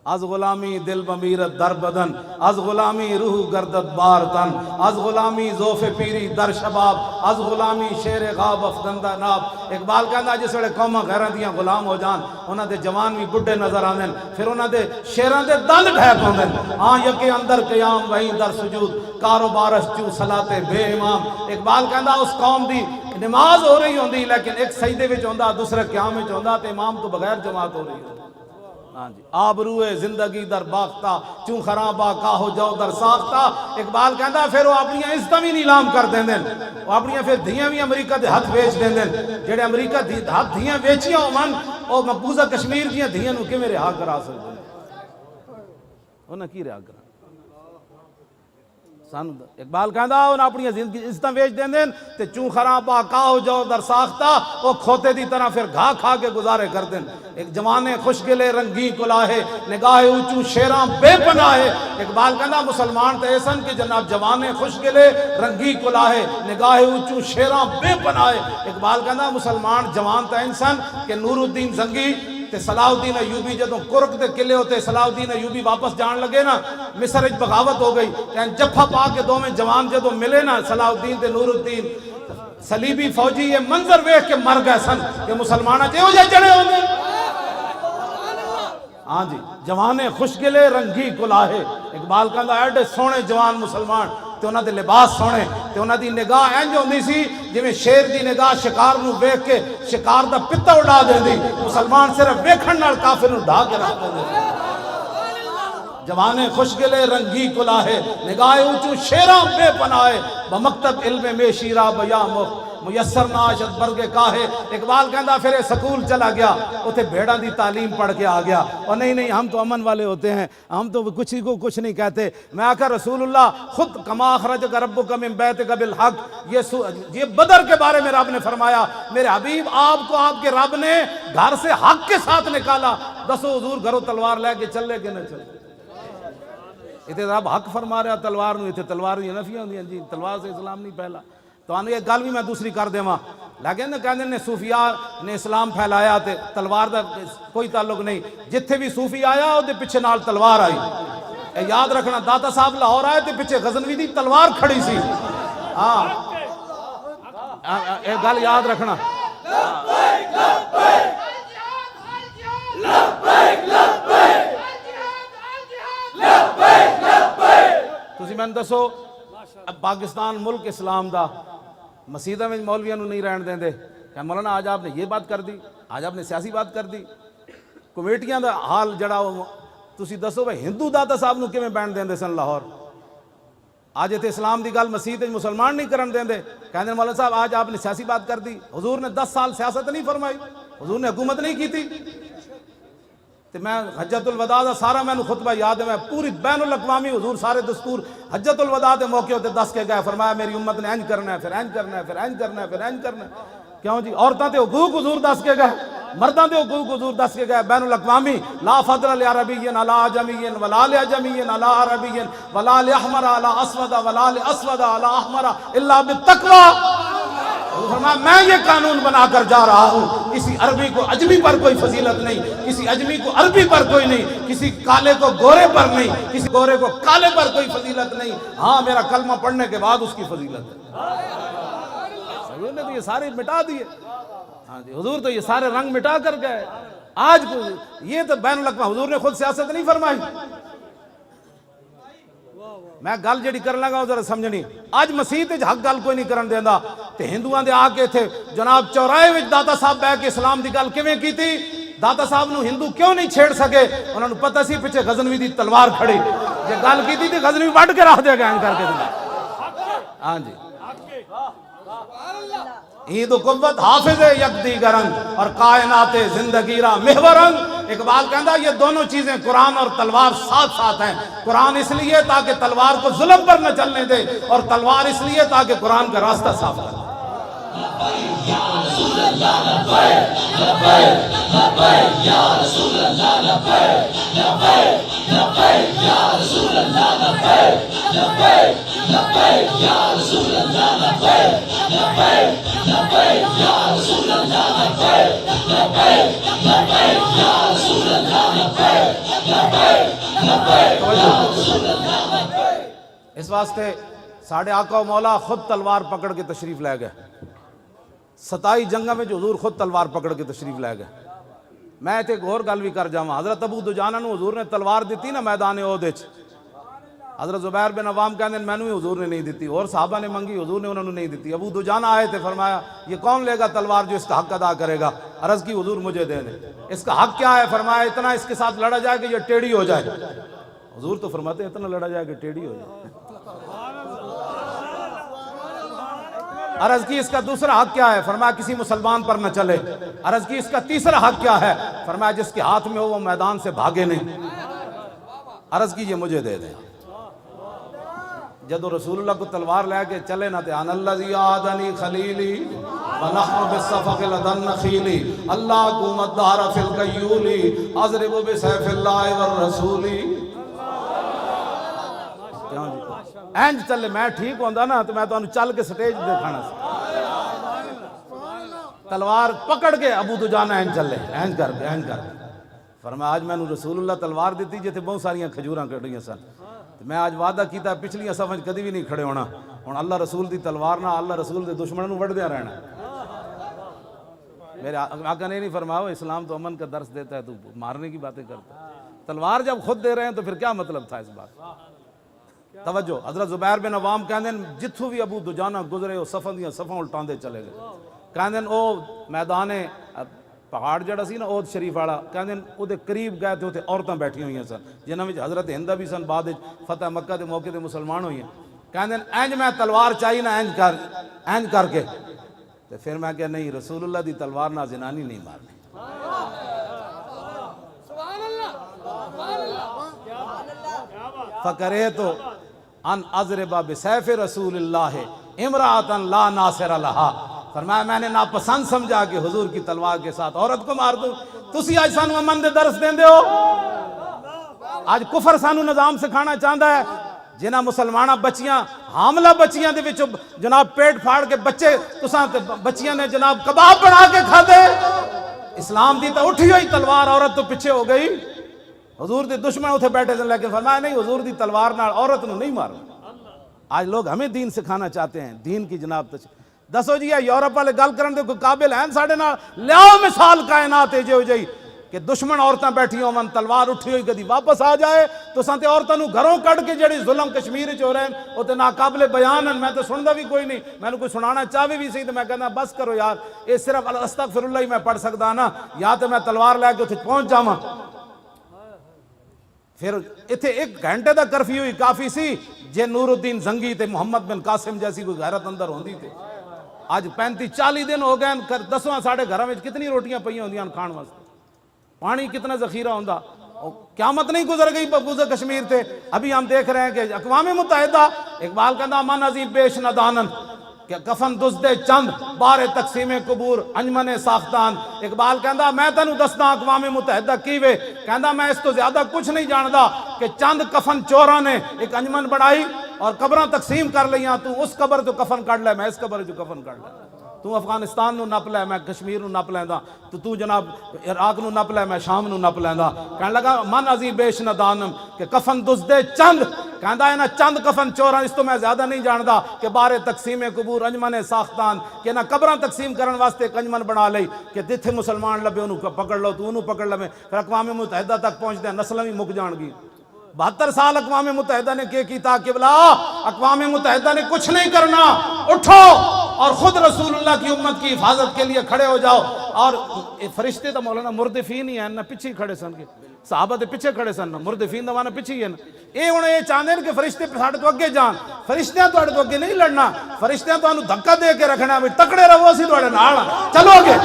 از غلامی دل بمیرت در بدن، از غلامی روح گردت بار تن، از غلامی ذوف پیری در شباب، از غلامی شیر غاب افدندہ ناب۔ اقبال کہنا جس ویلے قوماں غیراں دیاں غلام ہو جان، انہاں دے جوان بھی بڈھے نظر آندن، پھر انہاں دے شیراں دے دند ڈھیک ہوندن، ہاں یکے اندر قیام وہیں در سجود، کاروبارش چوں صلاتے بے امام۔ اقبال کہنا اس قوم دی نماز ہو رہی ہوندی لیکن ایک سجدے وچ ہوندا، دوسرے قیام وچ ہوندا تے امام تو بغیر جماعت ہو رہی ہوندی۔ ہاں جی آبروئے زندگی در باختہ چوں خرابہ کاہو جو در ساختہ۔ اقبال کہندا پھر وہ اپنی عزتاں بھی نیلام کر دیں دیں، وہ اپنی پھر دھیاں بھی امریکہ دے ہاتھ بیچ دیں دیں، جڑے امریکہ ہاتھ دھیاں بیچیاں ہومن اور مقبوضہ کشمیر دیاں دھیاں نو کہ میرے ہاں کرا سکتے ہیں، انہاں کی رہا کرا سان۔ اقبال کہندا انہاں اپنی عزتاں بیچ دیں دیں تے چوں خرابہ کاہو جو در ساختہ، وہ کھوتے دی طرح پھر گھا کھا کے گزارے کر دیں۔ ایک جوانے خوش گلے رنگی کلاہے، نگاہ اونچوں شیراں بے پناہے۔ اقبال کہندا مسلمان تے ایسن کہ جناب جوانے خوش گلے رنگی کلاہے، نگاہ اونچوں شیراں بے پناہے۔ اقبال کہندا مسلمان جوان تے انسان کہ نور الدین زنگی تے صلاح الدین ایوبی جدوں کرک دے قلعے ہوتے صلاح الدین ایوبی واپس جان لگے نا، مصر وچ بغاوت ہو گئی، جفا پا کے دوویں جوان جدوں ملے نا صلاح الدین تے نور الدین، صلیبی فوجی یہ منظر ویکھ کے مر گئے سن کہ مسلماناں تے ہو جائے جڑے ہوندے۔ ہاں جی جوانے خوش گلے رنگی کلاہے۔ اقبال کہندا ایڈے سونے جوان مسلمان تے انہاں دے لباس سونے تے انہاں دی نگاہ انج ہوندی سی جویں شیر دی نگاہ شکار نو ویکھ کے شکار دا پتا اڑا دیندی، مسلمان صرف ویکھن نال کافر نو ڈھا کے رکھ دیندے۔ جوانے خوش گلے رنگی کلاہے، نگاہ اونچوں شیراں بے پناہے، بمکتب علم میں شیرا بیا میسر ناشد برگ کاہے۔ اقبال کہندا پھر سکول چلا گیا، اتے بھیڑاں دی تعلیم پڑھ کے آ گیا، اور نہیں ہم تو امن والے ہوتے ہیں، ہم تو کچھ ہی کو کچھ نہیں کہتے۔ میں آخر رسول اللہ خود کما اخرجک ربک من بیتک بالحق، یہ بدر کے بارے میں رب نے فرمایا میرے حبیب آپ کو آپ کے رب نے گھر سے حق کے ساتھ نکالا۔ دسو حضور گھروں تلوار لے کے چلے کہ نہ چلے؟ اتنے رب حق فرما رہا تلوار نو، اتنے تلوار دی نفیاں ہوندیاں جی تلوار سے اسلام نہیں پھیلا۔ تو آنو یہ گل بھی میں دوسری کر دے ماں، لیکن کہندے نے صوفیاء نے اسلام پھیلایا تے تلوار دا کوئی تعلق نہیں، جتھے بھی صوفی آیا او دے پیچھے نال تلوار آئی۔ اے یاد رکھنا داتا صاحب لاہور آئے تے پیچھے غزنوی دی تلوار کھڑی سی۔ ہاں ایک گل یاد رکھنا، تسی میں دسو پاکستان ملک اسلام دا مسیدہ میں مولویاں نو نہیں رہن دیں دے کہ مولانا آج آپ نے یہ بات کر دی، آج آپ نے سیاسی بات کر دی، کمیٹیاں دا حال جڑا تسی دسو بھائی ہندو داتا صاحب نو کیویں بین دیندے سن لاہور، آج تے اسلام دی گل مسیح تے مسلمان نہیں کرن دیندے، کہندے مولانا صاحب آج آپ نے سیاسی بات کر دی، حضور نے 10 سال سیاست نہیں فرمائی، حضور نے حکومت نہیں کی تھی۔ تو میں حجت الوداع دا سارا میں خطبہ یاد ہے، میں پوری بین الاقوامی حضور سارے دستور حجت الوداع دے موقع ہوتے دس کے گئے، فرمایا میری امت نے انج کرنا ہے، پھر انج کرنا ہے، پھر انج کرنا ہے، پھر انج کرنا ہے۔ کیوں جی عورتاں تے حقوق حضور دس کے گئے، مرداں تے حقوق حضور دس کے گئے، بین الاقوامی لا فضل لعربی علی عجمی ولا لعجمی علی عربی ولا لاحمر علی اسود ولا لاسود علی احمر الا بالتقوی۔ فرمایا میں یہ قانون بنا کر جا رہا ہوں، کسی عربی کو اجمی پر کوئی فضیلت نہیں، کسی اجمی کو عربی پر کوئی نہیں، کسی کالے کو گورے پر نہیں، کسی گورے کو کالے پر کوئی فضیلت نہیں، ہاں میرا کلمہ پڑھنے کے بعد اس کی فضیلت ہے۔ حضور نے تو یہ سارے مٹا دیے، ہاں جی حضور تو یہ سارے رنگ مٹا کر گئے۔ آج یہ تو بین الاقوامی حضور نے خود سیاست نہیں فرمائی۔ میں گل جڑی کر لگا ذرا سمجھنی، اج مسیح تے حق گل کوئی نہیں کرن دیندا تے ہندوؤں دے آ کے تھے جناب چوراہے وچ داتا صاحب بیٹھ کے اسلام دی گل کیویں کیتی؟ داتا صاحب نو ہندو کیوں نہیں چھیڑ سکے؟ انہاں نو پتہ سی پیچھے غزنوی دی تلوار کھڑی، جے گل کیتی تے غزنوی وڈ کے رکھ دے گا کر کے۔ ہاں جی عید و قوت حافظ یکدی گرنگ اور کائنات زندگی را محورنگ۔ اقبال کہندا یہ دونوں چیزیں قرآن اور تلوار ساتھ ساتھ ہیں، قرآن اس لیے تاکہ تلوار کو ظلم پر نہ چلنے دے، اور تلوار اس لیے تاکہ قرآن کا راستہ صاف کر دے۔ اس واسطے ساڑھے آقا و مولا خود تلوار پکڑ کے تشریف لے گئے، 27 جنگاں میں جو حضور خود تلوار پکڑ کے تشریف لے گئے۔ میں تے ایک اور گل بھی کر جاواں، حضرت ابو دجانہ نو حضور نے تلوار دیتی نا میدان احد وچ، حضرت زبیر بن عوام کہندے مینوں ہی حضور نے نہیں دیتی، اور صحابہ نے منگی حضور نے انہوں نے نہیں دیتی۔ ابو دجانہ آئے تھے، فرمایا یہ کون لے گا تلوار جو اس کا حق ادا کرے گا؟ عرض کی حضور مجھے دے دیں۔ اس کا حق کیا ہے؟ فرمایا اتنا اس کے ساتھ لڑا جائے کہ یہ ٹیڑھی ہو جائے۔ حضور تو فرماتے ہیں اتنا لڑا جائے کہ ٹیڑھی ہو جائے۔ عرض کی اس کا دوسرا حق کیا ہے؟ فرمایا کسی مسلمان پر نہ چلے۔ عرض کی اس کا تیسرا حق کیا ہے؟ فرمایا جس کے ہاتھ میں ہو وہ میدان سے بھاگے نہیں۔ عرض کی یہ مجھے دے دیں۔ جدو رسول اللہ کو تلوار لے کے چلے نہ تے ان الذی عادنی خلیلی ونحن بالصفق لدن نخیلی اللہ قومت دار فی القیولی اضرب بسیف اللہ والرسولی۔ اینج چلے میں ٹھیک ہوندا نا تو میں تو چل کے سٹیج دکھانا سی، تلوار پکڑ کے ابو دجانہ اینج چلے، اینج کر کے اینج کر کے۔ فرمایا آج میں نے رسول اللہ تلوار دیتی جیتے بہت ساریاں کھجوراں کٹیاں سن، میں آج وعدہ کیتا پچھلیاں صفحہ کدی بھی نہیں کھڑے ہونا، ہن اللہ رسول دی تلوار نہ اللہ رسول دے دشمنوں نوں وڈدیاں رہنا۔ میرے آقا نے نہیں فرمایا اسلام تو امن کا درس دیتا ہے، تو مارنے کی باتیں کرتا ہے۔ تلوار جب خود دے رہے ہیں تو پھر کیا مطلب تھا اس بات؟ توجہ، حضرت زبیر بن عوام کہندے جتھوں بھی ابو دجانہ گزرے وہ صفاں دیاں صفاں الٹاندے چلے گئے۔ کہندے او میدان پہاڑ جڑا سی نا احد شریف والا، کہندے او دے قریب گئے تے اوتھے عورتاں بیٹھی ہوئیاں سن جنہاں وچ حضرت ہندہ بھی سن، بعد فتح مکہ دے موقع تے مسلمان ہوئی ہیں۔ کہندے اینج میں تلوار چاہی نا اینج کر کے تے پھر میں کہ نہیں رسول اللہ دی تلوار نہ زنانی نہیں مارنی۔ فکرہتو ان اضرب بسیف رسول اللہ امرأۃ لا ناصر لہا۔ فرمایا میں نے ناپسند سمجھا کہ حضور کی تلوار کے ساتھ عورت کو مار دوں۔ تسی آج سانو امن دے درس دیندے ہو، آج کفر سانو نظام سکھانا چاہتا ہے۔ جنہاں مسلمانہ بچیاں حاملہ بچیاں دے وچ جناب پیٹ پھاڑ کے بچے تساں بچیاں نے جناب کباب بنا کے کھا دے۔ اسلام دی تو اٹھی ہوئی تلوار، عورت تو پیچھے ہو گئی۔ حضور دے دشمن اتھے بیٹھے تھے لیکن فرمایا نہیں حضور دی تلوار نال عورت نو نہیں مارنا۔ آج لوگ ہمیں دین سکھانا چاہتے ہیں، دین کی جناب دسو جی یورپ والے گل کرن دے کوئی قابل ہیں ساڈے نال؟ لیاؤ مثال کائنات جو جی کہ دشمن عورتاں بیٹھی ہون تلوار اٹھی ہوئی کدی واپس آ جائے تو سانتے عورتوں گھروں کٹ کے جڑی ظلم کشمیر چ ہو رہے ہیں وہ تو ناقابل بیان ہیں. میں تو سندا بھی کوئی نہیں, میں نے کوئی سنانا چاہے بھی سی تو میں کہنا بس کرو یار, یہ صرف استغفر اللہ ہی میں پڑھ سکدا نا, یا تو میں تلوار لے کے اتنے پہنچ جاواں. پھر اتنے 1 گھنٹے دا کرفیو ہی کافی سی جے نور الدین زنگی تے محمد بن قاسم جیسی کوئی غیرت اندر ہوندی تے. آج 35-40 دن ہو گئے, دسواں ساڑھے گھراں وچ کتنی روٹیاں پئی ہوندیاں کھان واسطے, پانی کتنا ذخیرہ ہوندا. قیامت نہیں گزر گئی گزر کشمیر تے. ابھی ہم دیکھ رہے ہیں کہ اقوام متحدہ, اقبال کہندا من عظیم بیش ندانن کہ کفن دزدے چند بار تقسیم قبور انجمن ساختان. اقبال کہندا میں تینوں دسدا اقوام متحدہ کیوے, کہندا میں اس تو زیادہ کچھ نہیں جاندا کہ چند کفن چوراں نے ایک انجمن بڑھائی اور قبراں تقسیم کر لیاں. تو اس قبر تو کفن کڈ لے, میں اس قبر جو کفن کڈ لے. تو افغانستان نو نپ لے, میں کشمیر نو نپ لیندا. تو جناب عراق نو نپ لے, میں شام نو نپ لیندا. کہنے لگا من عظیم بیش ندانم کہ کفن دزدے چند, کہندا ہے نا چند کفن چوراں, اس تو میں زیادہ نہیں جاندا کہ بارے تقسیم قبور انجمن ساختان, کہ نہ قبراں تقسیم کرن واسطے ایک انجمن بنا لئی کہ جتھے مسلمان لبے انہوں پکڑ لو, تو انہوں پکڑ لوے. پھر اقوام متحدہ تک پہنچدے نسلاں بھی مک جان گی. 72 سال اقوام متحدہ نے کیتا کہ بلا اقوام متحدہ نے کچھ نہیں کرنا, اٹھو اور خود رسول اللہ کی امت کی حفاظت کے لیے کھڑے ہو جاؤ. اور فرشتے تو مولانا مردفین ہی ہیں نا, پیچھے کھڑے سن کے صحابہ دے پیچھے کھڑے سن, مردفین دا معنی پیچھے ہی ہے نا. یہ ہن یہ چاہندے ہیں کہ فرشتے ساڈے تو اگے جان, فرشتیاں تواڈے تو اگے نہیں لڑنا, فرشتیاں تانوں دھکا دے کے رکھنا بھی تکڑے رہو, اسی تواڈے نال چلو اگے.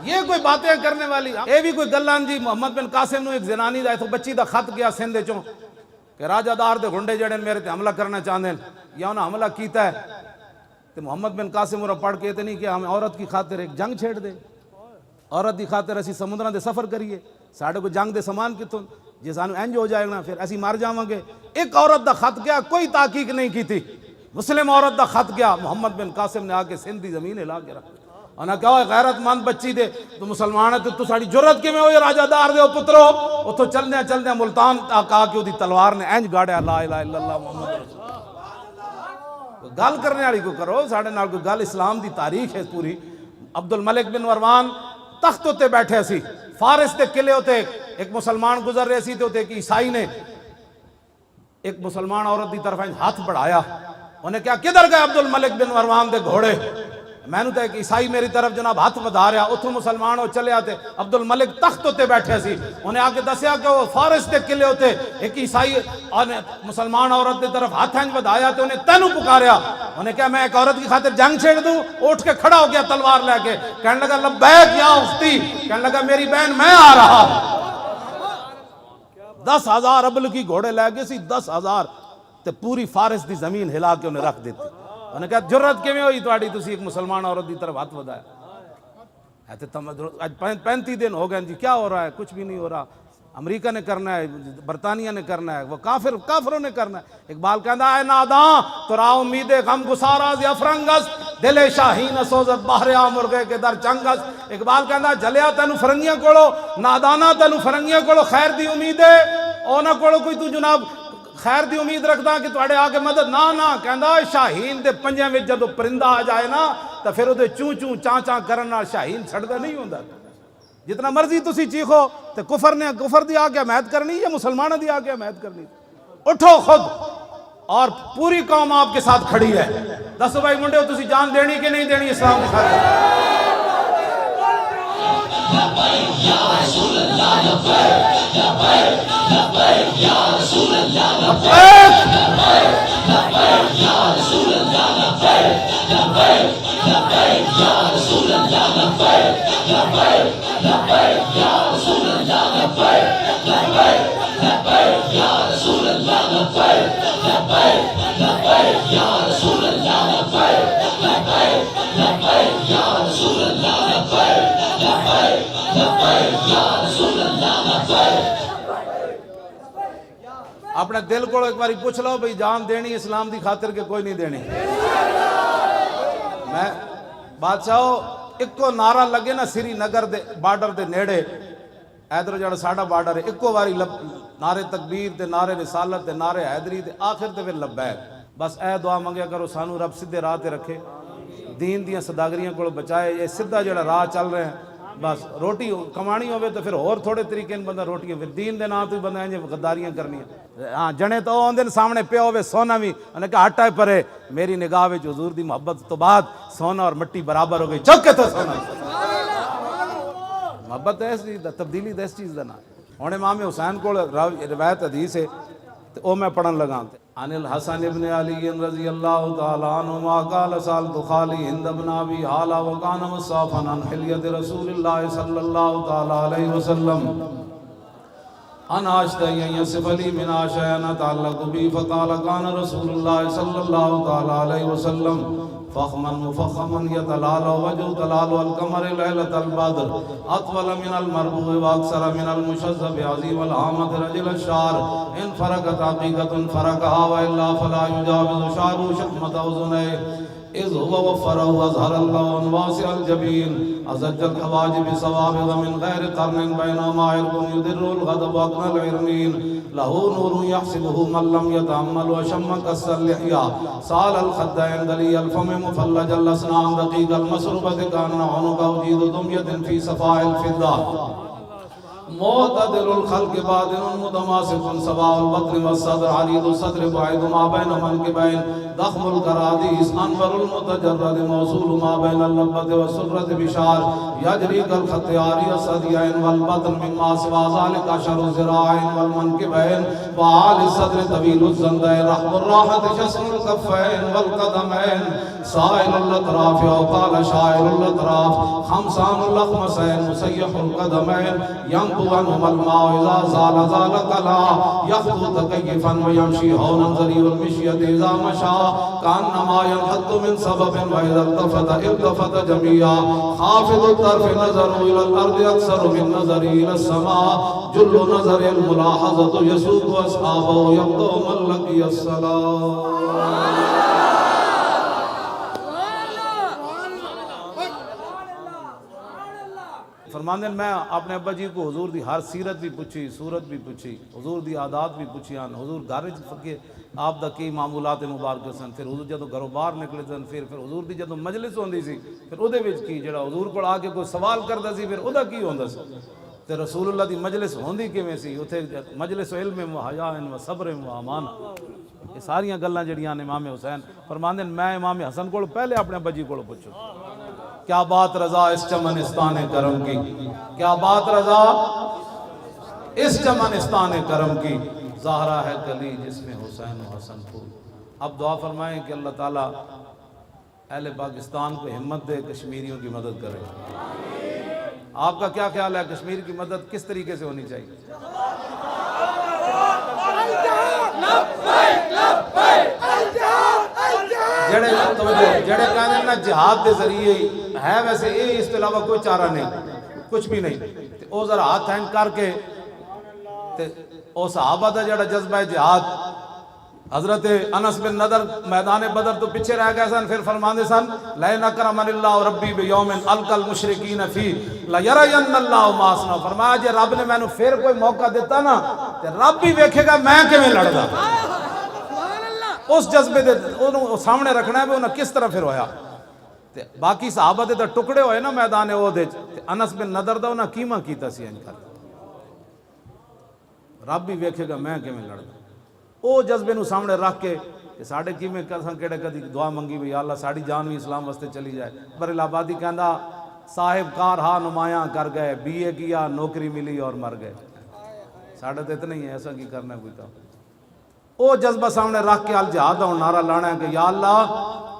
یہ کوئی باتیں کرنے والی, یہ بھی کوئی گلان جی. محمد بن قاسم نو ایک زنانی دا تو بچی دا خط گیا سندھ چوں کہ راجہ دار دے گھنڈے جڑے میرے تے حملہ کرنا چاہندے ہیں یا انہاں حملہ کیتا ہے. تو محمد بن قاسم انہاں پڑھ کے تے نہیں کہ ہم عورت کی خاطر ایک جنگ چھیڑ دے, عورت دی خاطر اسی سمندراں دے سفر کریے, ساڈے کو جنگ دے سامان کتوں جے سانو انج ہو جائے گا پھر اسی مار جاواں گے. ایک عورت دا خط گیا, کوئی تحقیق نہیں کی تھی, مسلم عورت دا خط گیا, محمد بن قاسم نے آ کے سندھ دی زمین ہلا کے رکھ. انہاں کہا غیرت مند بچی دے تو مسلمان ہے تو ساڑی جرت کے میں ہوئی راجہ دار دے پترو, وہ تو چلنے ملتان کہا کہ وہ دی تلوار نے اینج گاڑیا لا الہ الا اللہ محمد رسول اللہ. گل کرنے والی کو کرو, ساڑھے نال کوئی گل اسلام دی تاریخ ہے پوری. عبد الملک بن مروان تخت ہوتے بیٹھے سی, فارس تے قلعے ہوتے, ایک مسلمان گزر رہے سی تو ایک عیسائی نے ایک مسلمان عورت دی طرف ہاتھ بڑھایا. انہیں کہا کدھر گئے عبد الملک بن مروان دے گھوڑے, میں نے تو ایک عیسائی میری طرف جناب ہاتھ بڑھا رہا, اتھوں مسلمان ہو چلے آتے. عبد الملک تخت ہوتے بیٹھے سی, انہیں آ کے دسیا کہ وہ فارس تے قلعے ہوتے ایک عیسائی اور مسلمان عورت دی طرف ہاتھ بڑھایا تو انہیں تینوں پکاریا. انہیں کہا میں ایک عورت کی خاطر جنگ چھیڑ دوں, اٹھ کے کھڑا ہو گیا تلوار لے کے, کہنے لگا لبیک یا اختی, کہنے لگا میری بہن میں آ رہا. 10,000 ابل کی گھوڑے لے گئے سی, 10,000 تے پوری فارس دی زمین ہلا کے انہیں رکھ دیتی. انہیں کہا جرت کیویں ہوئی تواڈی, تسی ایک مسلمان عورت دی طرف ہاتھ بڑھایا. آج 35 دن ہو گئے جی, کیا ہو رہا ہے؟ کچھ بھی نہیں ہو رہا. امریکہ نے کرنا ہے, برطانیہ نے کرنا ہے, وہ کافروں نے کرنا ہے. اقبال کہندا ہے ناداں تو را امید غم گساراز یا فرنگس دل شاہین سوزت بہریا مرغے کے در چنگس. اقبال کہندا جلیا تینوں فرنگیاں کولو, نادانا تینوں فرنگیاں کولو خیر دی امید ہے, اونا کولو کوئی تو جناب خیر دی امید رکھدا کہ تواڈے آ کے مدد نہ کہندا شاہین دے پنجے وچ جدوں پرندہ آ جائے نا تے پھر اودے چوں چوں چاں چاں کرن نال شاہین چھڑدا نہیں ہوندا. جتنا مرضی تسی چیخو تے کفر دی آ کے حمایت کرنی یا مسلمانوں دی آ کے حمایت کرنی. اٹھو خود, اور پوری قوم آپ کے ساتھ کھڑی ہے. دسو بھائی منڈے تسی جان دینی کہ نہیں دینی اسلام کی خاطر؟ اپنے دل کو ایک باری پوچھ لو بھئی جان دینی اسلام دی خاطر کے کوئی نہیں دینی. میں بادشاہو اکو نعرہ لگے نا سری نگر دے بارڈر دے نیڑے ایدر جڑا ساڑا بارڈر ہے اکو باری نعرے تکبیر تے نعرے رسالت تے نعرے حیدری تے آخر تے پھر لبیک. بس اے دعا منگیا کرو سانو رب سدھے راہ تے رکھے, دین دیاں صداگریاں کو بچائے. یہ سدھا جڑا راہ چل رہے ہیں بس روٹی کمانی ہوئے تو پھر اور تھوڑے طریقے بندہ روٹیاں پھر دین دے نام تو بندہ ہیں غداریاں کرنی ہیں. ہاں جنے تو آن دن سامنے پیا ہوئے سونا بھی انہیں کہا ہٹائے پرے. میری نگاہ وچ حضور دی محبت تو بعد سونا اور مٹی برابر ہو گئی. چوکے تو سونا محبت ہے اس چیز دا, تبدیلی دا اس چیز دا نا. ہن امام حسین کو روایت حدیث ہے تو او میں پڑھن لگا. عن الحسن ابن علی رضی اللہ تعالی عنہما قال سألت خالی ہند بن ابی حالہ وکان مصافا عن حلیت رسول اللہ صلی اللہ تعالی علیہ وسلم ان اشتہی ان یصف لی من اشیاء تعلق بی فقال کان رسول اللہ صلی اللہ تعالی علیہ وسلم فخما مفخما يتلال وجه تلال القمر ليلة البدر اطول من المربوع واكثر من المشذب عظيم الهامة رجل الشعر ان فرقت حقيقة فرقها والا فلا يجاوز شعره شحمة اذنيه اذ هو وفره اظهر اللون واسع الجبين ازج الحواجب صوابغ من غير قرن بينما عرق يدر الغضب واقنى العرنين له نور يحسبه من لم يتأمل وشم كس اللحية سال الخدين دلي الفم مفلج الاسنان دقيق المسربة كان عنق وجيد دمية في صفاء الفضة معتدل الخلق باطن متماسك سواء البطن والصدر عريض الصدر بعيد ما بين منكبين ضخم الكراديس انور المتجرد موصول ما بين اللبة والسرة بشار يجري كالخط عاري الصديين والبطن مما سوى ذلك اشهر الذراعين والمنكبين وعالي الصدر طويل الزندين رحم الراحة شسر الكفين والقدمين سائل الاطراف او قال شائر الاطراف خمسان اللخمسين مسيح القدمين ينبو عنهما الماء اذا زال زال كلا يخطو تكيفا ويمشي هونا ذريع المشية اذا مشى كأنما ينحط من سبب واذا التفت جميعا خافض الطرف نظر الى الارض اكثر من نظر الى السماء جل نظر الملاحظة يسوق اصحابه يبدو من لقي الصلاة. فرماندے میں اپنے ابا جی کو حضور دی ہر سیرت بھی پوچھی, صورت بھی پوچھی, حضور دی عادات بھی پوچھی, حضور گھر فقے آپ دا کی معمولات مبارک سن. پھر حضور جدو گھروں باہر نکلے سن پھر حضور دی جدو مجلس ہوندی سی پھر او دے وچ کی جڑا حضور کو آ کے کوئی سوال کردا سی پھر او دا کی ہوندا سی تے رسول اللہ دی مجلس ہوندی کیویں سی اوتھے مجلس علم و حیا و صبر و امان. یہ ساریاں گلاں جڑیاں امام حسین فرماندے میں امام حسن کو پہلے اپنے ابا جی کو پوچھو کیا بات رضا اس چمنستان کرم کی, کیا بات رضا اس چمنستان کرم کی, زہرا ہے گلی جس میں حسین و حسن پھول. اب دعا فرمائیں کہ اللہ تعالیٰ اہل پاکستان کو ہمت دے, کشمیریوں کی مدد کرے. آپ کا کیا خیال ہے کشمیر کی مدد کس طریقے سے ہونی چاہیے؟ جڑے کہنے نا جہاد دے ذریعے ہے ویسے یہ اس کے علاوہ کوئی چارہ نہیں, کچھ بھی نہیں. او ذرا ہاتھ ہینگ کر کے او صحابہ دا جڑا جذبہ جہاد حضرت انس بن نضر میدان بدر تو پیچھے رہ گئے سن. پھر فرماندے سن لئن اکرمنی اللہ ربی بیوم القی المشرکین فی لیرین اللہ ما اصنع. فرمایا جے رب نے مینوں پھر کوئی موقع دیتا نا تے رب بھی ویکھے گا میں کیویں لڑدا. اس جذبے دے انہوں سامنے رکھنا ہے بھی انہوں کس طرح پھر ہویا. باقی صحابہ دے ٹکڑے ہوئے نا میدان احد انس بن نضر دا انہاں کیما کیتا سی انج کر رب بھی ویکھے گا میں کیویں لڑدا. او جذبے نو سامنے رکھ کے کہ ساڈے کیویں کساں کیڑے کدی دعا منگی بھی یا اللہ ساڈی جان بھی اسلام واسطے چلی جائے. بریل آبادی کہندا صاحب کار ہاں نمایاں کر گئے, بی اے کیا نوکری ملی اور مر گئے. ساڈے تے اتنا ہی ہے, ایسا کی کرنا ہے کوئی کام. او جذبہ سامنے رکھ کے الجہاد دا نعرہ لانا ہے کہ یا اللہ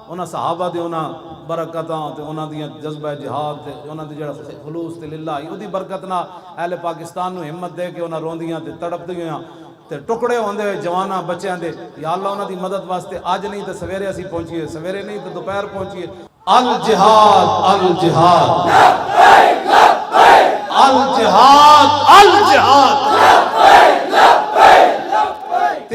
انہاں صحابہ دے انہاں برکتاں تے انہاں دی جذبہ جہاد تے انہاں دی جڑا خلوص تے للہ او دی برکت نال اہل پاکستان نو ہمت دے کے انہاں روندیاں تے تڑپدیاں تے ٹکڑے ہوندے جواناں بچیاں دے یا اللہ انہاں دی مدد واسطے اج نہیں تے سویرے اسی پہنچیے, سویرے نہیں تے دوپہر پہنچیے. الجہاد الجہاد لبیک لبیک الجہاد الجہاد لبیک لبیک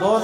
2